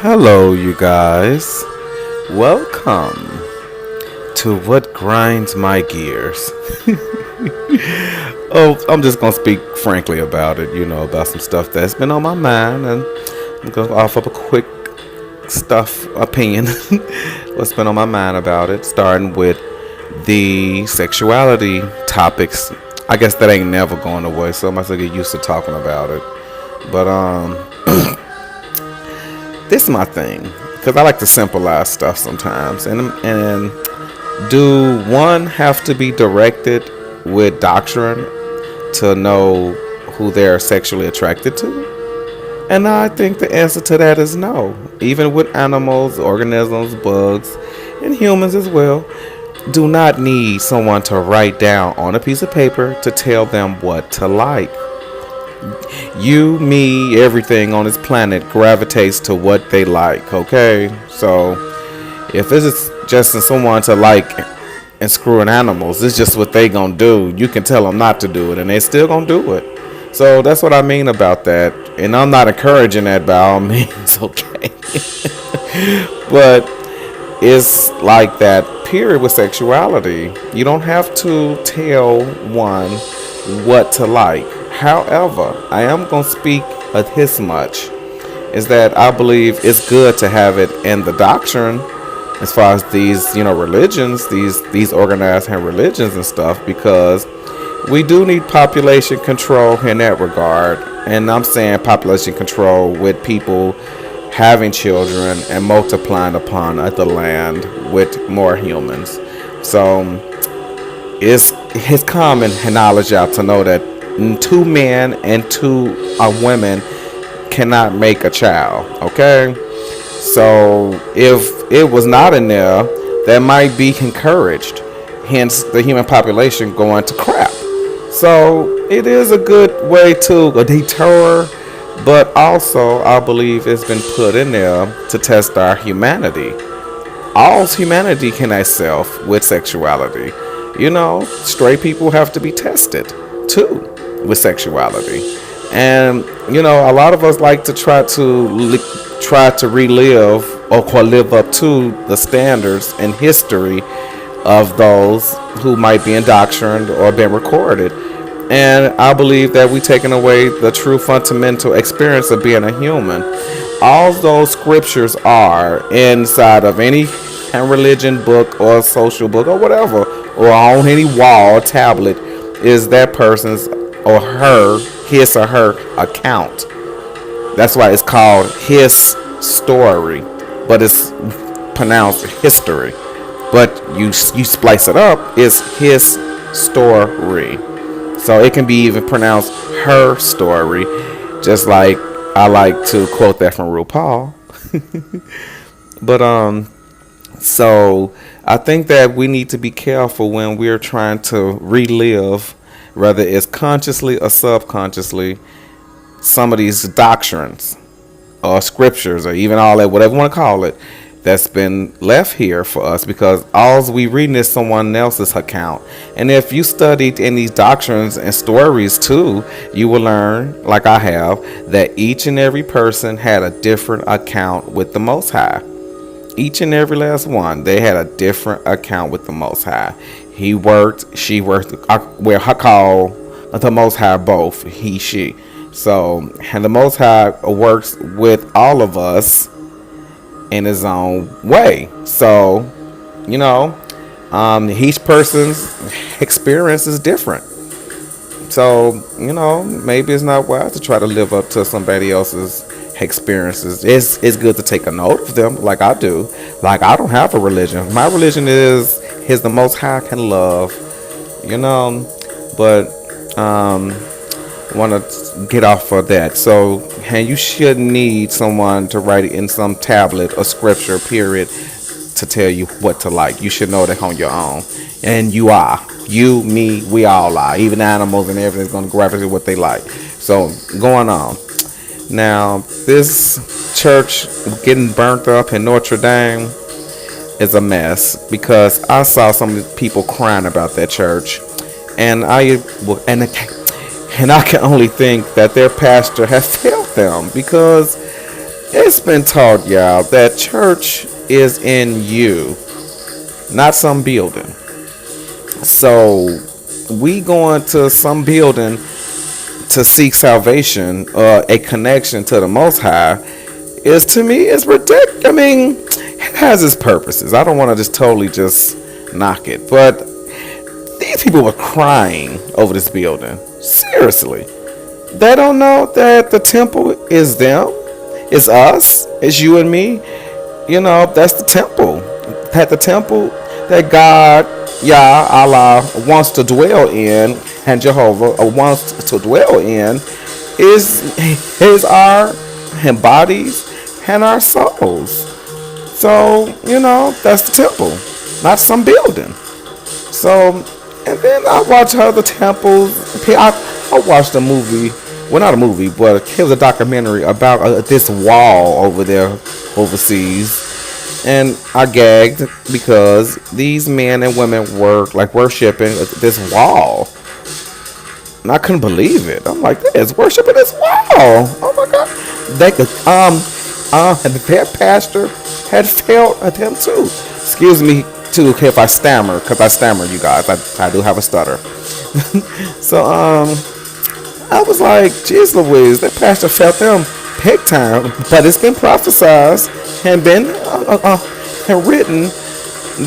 Hello, you guys. Welcome to What Grinds My Gears. Oh, I'm just gonna speak frankly about it, about some stuff that's been on my mind, and I'm gonna offer up a quick opinion. What's been on my mind about it, starting with the sexuality topics. I guess that ain't never going away, so I must get used to talking about it. But this is my thing, because I like to symbolize stuff sometimes, and do one have to be directed with doctrine to know who they're sexually attracted to? And I think the answer to that is no. Even with animals, organisms, bugs, and humans as well, do not need someone to write down on a piece of paper to tell them what to like. You, me, everything on this planet gravitates to what they like, okay? So if it's just in someone to like and screwing animals, it's just what they gonna do. You can tell them not to do it and they still gonna do it. So that's what I mean about that. And I'm not encouraging that by all means, okay? But it's like that period with sexuality. You don't have to tell one what to like. However, I am going to speak of this much, is that I believe it's good to have it in the doctrine as far as these, religions, these organized religions and stuff, because we do need population control in that regard. And I'm saying population control with people having children and multiplying upon the land with more humans. So it's common knowledge out to know that two men and two women cannot make a child, okay? So if it was not in there, that might be encouraged, hence the human population going to crap. So it is a good way to deter, but also I believe it's been put in there to test our humanity. All humanity can excel with sexuality. Straight people have to be tested too with sexuality. And a lot of us like to try to relive or live up to the standards and history of those who might be indoctrined or been recorded. And I believe that we taken away the true fundamental experience of being a human. All those scriptures are inside of any religion book or social book or whatever, or on any wall or tablet, is that person's or his or her account. That's why it's called his story, but it's pronounced history. But you splice it up, it's his story. So it can be even pronounced her story, just like I like to quote that from RuPaul. But so I think that we need to be careful when we're trying to relive, whether it's consciously or subconsciously, some of these doctrines or scriptures or even all that, whatever you want to call it, that's been left here for us, because all we reading is someone else's account. And if you studied in these doctrines and stories too, you will learn, like I have, that each and every person had a different account with the Most High. Each and every last one, they had a different account with the Most High. He worked, she worked, I call the Most High both, he, she. So, and the Most High works with all of us in his own way. So, each person's experience is different. So, maybe it's not wise to try to live up to somebody else's experiences. It's good to take a note of them, like I do. Like, I don't have a religion. My religion is the Most High can love, but want to get off of that. So, and you shouldn't need someone to write it in some tablet or scripture, period, to tell you what to like. You should know that on your own. And you are. You, me, we all are. Even animals and everything's going to gravitate what they like. So, going on. Now, this church getting burnt up in Notre Dame is a mess, because I saw some people crying about that church. And I can only think that their pastor has failed them, because It's been taught, y'all, that church is in you, not some building. So we going to some building to seek salvation or a connection to the Most High is, to me, is ridiculous. I mean, it has its purposes. I don't want to just totally just knock it, but these people were crying over this building. Seriously, they don't know that the temple is them, it's us, it's you and me. You know, that's the temple. That the temple that God, Yah, Allah wants to dwell in, and Jehovah wants to dwell in, is our and bodies and our souls. So, you know, that's the temple, not some building. So, and then I watch other temples. I watched a movie, well, not a movie, but it was a documentary about this wall over there overseas. And I gagged because these men and women were like worshiping this wall. And I couldn't believe it. I'm like, there's worshiping this wall. Oh my God. They could, and their pastor had failed at them too. Excuse me too if I stammer, because I stammer, you guys. I do have a stutter. So, I was like, geez Louise, that pastor felt them big time. But it's been prophesied and been written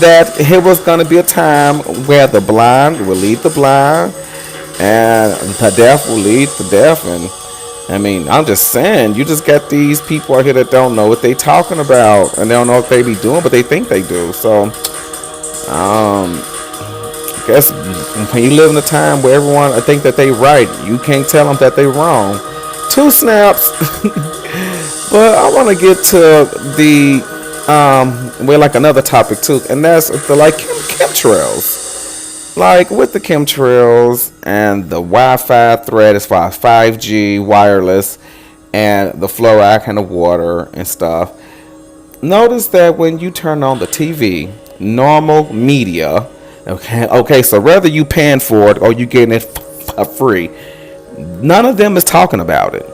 that it was going to be a time where the blind will lead the blind and the deaf will lead the deaf. And I mean, I'm just saying, you just got these people out here that don't know what they talking about, and they don't know what they be doing, but they think they do. So, I guess when you live in a time where everyone think that they right, you can't tell them that they wrong. Two snaps. But I want to get to the well, like another topic too, and that's the like chemtrails. Like with the chemtrails and the Wi-Fi thread as far as 5G wireless and the fluoride in the water and stuff. Notice that when you turn on the TV, normal media, okay, so whether you paying for it or you getting it for free, none of them is talking about it.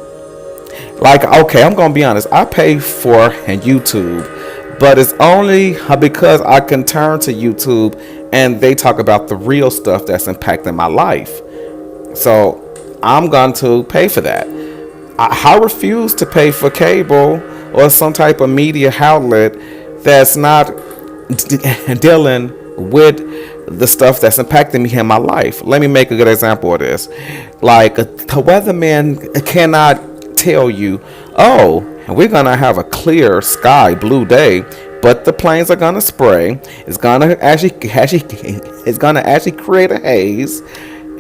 Like, okay, I'm gonna be honest, I pay for YouTube, but it's only because I can turn to YouTube and they talk about the real stuff that's impacting my life. So I'm going to pay for that. I refuse to pay for cable or some type of media outlet that's not dealing with the stuff that's impacting me in my life. Let me make a good example of this. Like, the weatherman cannot tell you, oh, we're gonna have a clear sky, blue day, but the planes are gonna spray. It's gonna actually create a haze,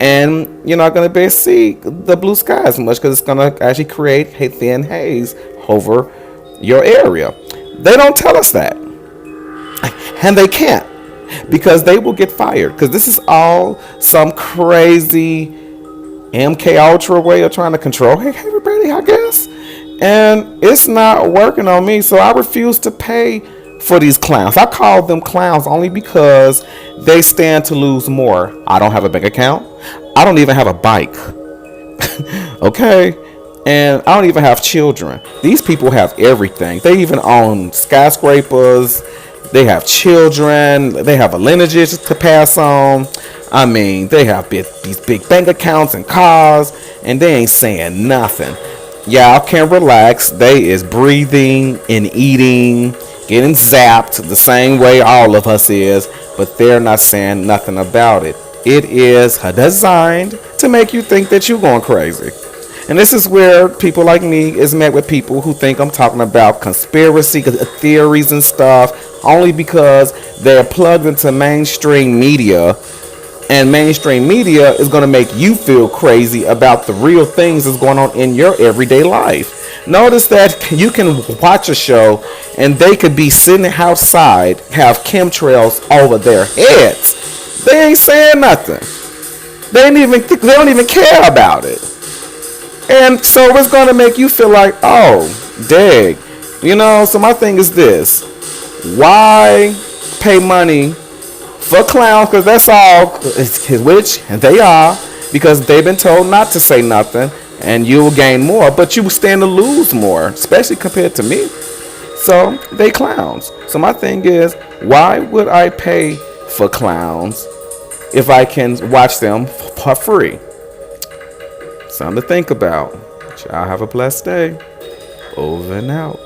and you're not gonna be able to see the blue sky as much because it's gonna actually create a thin haze over your area. They don't tell us that, and they can't, because they will get fired, because this is all some crazy MK Ultra way of trying to control everybody, I guess. And it's not working on me, so I refuse to pay for these clowns. I call them clowns only because they stand to lose more. I don't have a bank account. I don't even have a bike. Okay? And I don't even have children. These people have everything. They even own skyscrapers. They have children. They have a lineage to pass on. I mean, they have these big bank accounts and cars, and they ain't saying nothing. Y'all can relax. They is breathing and eating, getting zapped the same way all of us is, but they're not saying nothing about it. It is designed to make you think that you're going crazy. And this is where people like me is met with people who think I'm talking about conspiracy theories and stuff, only because they're plugged into mainstream media, and mainstream media is going to make you feel crazy about the real things that's going on in your everyday life. Notice that you can watch a show and they could be sitting outside, have chemtrails over their heads. They ain't saying nothing. They don't even care about it. And so it's going to make you feel like, oh, dang. You know, so my thing is this. Why pay money for clowns? Because that's all, which they are, because they've been told not to say nothing. and you will gain more, but you will stand to lose more, especially compared to me. So they clowns. So my thing is, why would I pay for clowns if I can watch them for free? Something to think about. Y'all have a blessed day. Over and out.